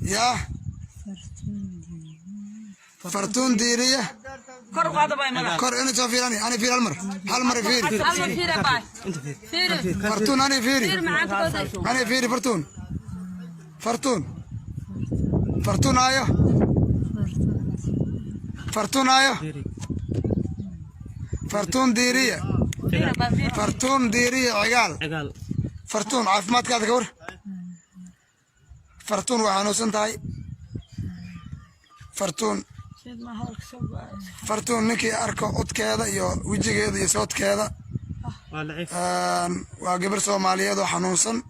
يا فرتون ديرية كور أنا سافيراني أنا فير هالمر فير فرتون أنا فيري أنا فيري فرتون آيو فرتون ديرية عقال فرتون عافمات كذا كور فرتون وحنو سنتاي فرتون نكي أركو أوت كذا يو وجه كذا يسوت كذا وقبر سومالية دو حنوسن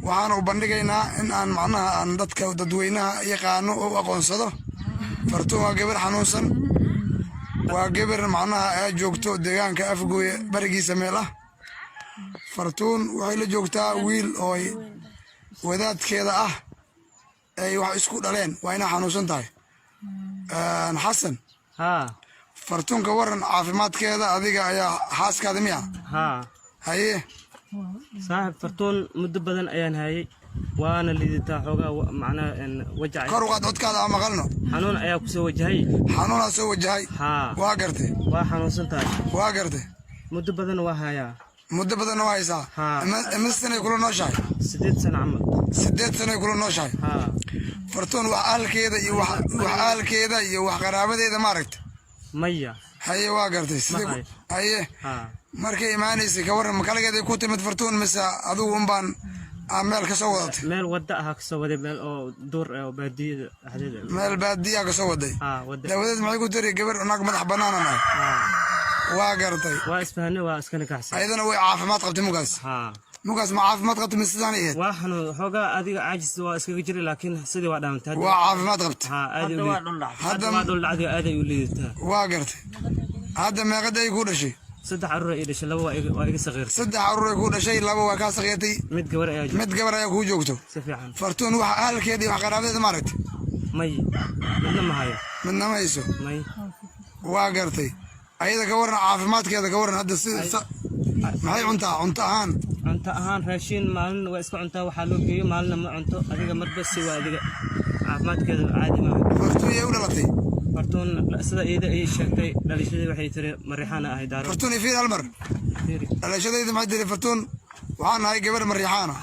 وحنا وبندقينا إن أن معناها أن دتك ودوينا يقانو أو أقونصده فرتون وقبر حنوسن وقبر معناها جوكتو ديان كأفجوي برجي سميله فرتون وحيل جوكتا ويل أوي وذات كذا أي واحد يسكت علين وين حنوسن تاي حسن فرتون كورن عافمات كذا أذيك يا حاس كذا مياه هاي صاحب فرتون مدة بدن أيان هاي وأنا اللي تاحوجا معنا إن وجع كروات أوت كذا ما قالنا حنون أياك سوى وجهي حنون سوى وجهي واقرته وحنون سنتاي واقرته مدة بدن وهايا مدة بدن وايسا مستني يقولون نوشاي 6 سنة عمل 6 سنة يقولون نوشاي فرتون وحال كذا يوح قرابة إذا ما ركت مية هاي واقرته هاي markay iimaanaysi ka waran makala geeday ku timid fartuun mise adigu unbaan meel ka soo wadatay meel wada ah ka soo waday meel oo duur oo baadiyo ahdeeda meel baadiyo ka soo waday dawadeed maxay ku tiri gabar naag madax banaanana waa gartay waa isfahanay waa iska nikaxsan ayadana way caafimaad qabtay mugaas ma caafimaad qabtay mise sidaan ahayd waa xanuun xogaa adiga caajis waa iskaga jiray laakiin sidii waa dhaantay waa caafimaad qabtay hadda waa dhul dhacday aad ay u liidataa waa gartay hadda meeqaday ku dhashay 3 carruur ay dhashay laba waa iga saqiir 3 carruur ay ku dhashay laba waa ka saqiirtay mid gabar ayaa ku joogto si fiican fartuun waxa ahalkeedii wax qaraabadeeda ma aragtay midna ma hayso waa gartay ayada ka waran caafimaadkeeda ka waran hadda maxay cunto ahaan raashin maalin waa iska cuntaa waxaa loo geeyo maalina ma cunto adiga marba si waa adiga caafimaadkeeda caadi ma fartuun ay u dhalatay فرتون سدا إيدا أي شيء دليشة وحي ترى مريحانة هاي دار فرتون يفير هالمر دليشة إذا ما يدري فرتون وعنا هاي قبل مريحانة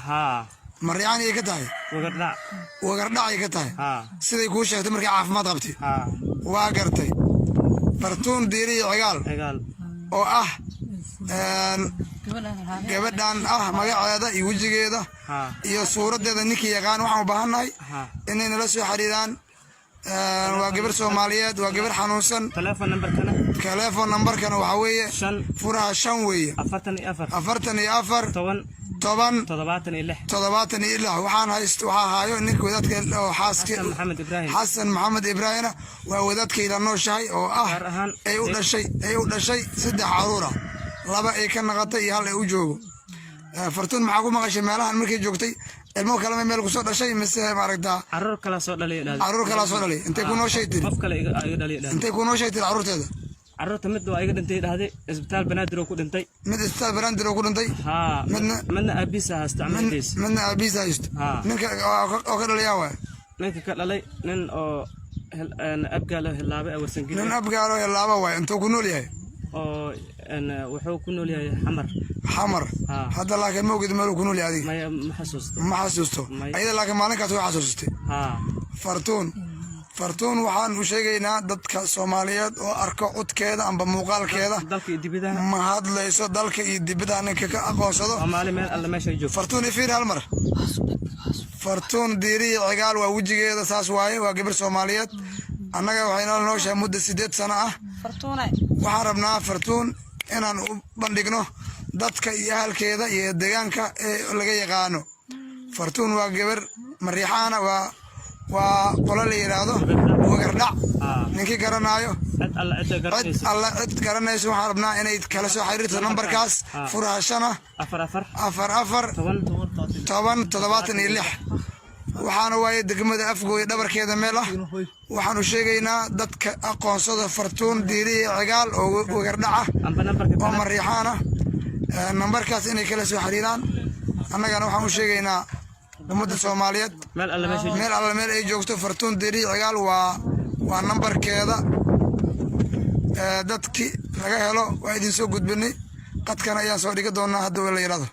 مريحانة يكتاي وقردع يكتاي سدا يكون شيء تمرك عاف ما ضبطي وقرتي فرتون ديري عقال أو gabadhan magaceeda iyo wajigeeda iyo suuradeeda ninkii yaqaan waxaan u baahanahay inay nala soo xiriiraan waa gabar Soomaaliyeed waa gabar xanuunsan telephone numberkana waxa weeye furaha 5 weeye 44 waxaan haysto waxa haayo ninka wadaadka oo xaaska Xasan Maxamed Ibraahim waa wadaadkayda nooshahay oo ay u dhashay 3 caruur laba ay ka naqatay iyo hal ay u joogo fartuun maxaa ku maqashay meelahan markay joogtay ilmo kale meel ku soo dhashay mise maaragta carruur kala soo dhalay intay ku noo sheegtay qof kale iga dhalay intay ku noo sheegtay carruurteeda carruurta mid waa iga dhintay dhahday isbitaal banaadir ku dhintay midna aabisa isticmaalays ninka oo ka dhalay waa ninka ka dhalay nin oo abgaalo hilaaba warsangiin nin abgaalo hilaaba waa intuu ku nool yahay oo wuxuu ku nool yahay xamar hadda laakiin ma ogid meel uu ku nool yahay ma xasuusto ayada laakiin maalinkaas way xasuustay fartuun waxaan u sheegaynaa dadka Soomaaliyeed oo arko codkeeda amba muuqaalkeeda ma hadlayso dalka iyo dibadda ninka ka aqoonsado fartuun ifiir hal mar fartuun diiri cigaal waa wajigeeda saas waaye waa gabar Soomaaliyeed annaga waxayna nooshahay muddo 8 sano waxaan rabnaa fartuun inaan u bandhigno dadka iyo ahalkeeda iyo deegaanka ee laga yaqaano fartuun waa gabar mariixaana waa qolo la yiraahdo wagardhac ninkii garanaayo cid garanayso waxaan rabnaa inay kala soo xiriirto nambarkaas furaha 44 waxaana waaye degmada Afgooy dhabarkeeda meel waxaanu sheegaynaa dadka aqoonsada fartuun diiri cigaal oo wagardhaca oo mariixaana nambarkaas inay kala soo xiriiraan annagana waxaan u sheegaynaa ummadda Soomaaliyeed meel alla meel ay joogto Fartuun Diiri Cigaal waa nambarkeeda dadkii laga helo waa idin soo gudbinay qadkan ayaan soo dhigi doonaa haddii la yiraahdo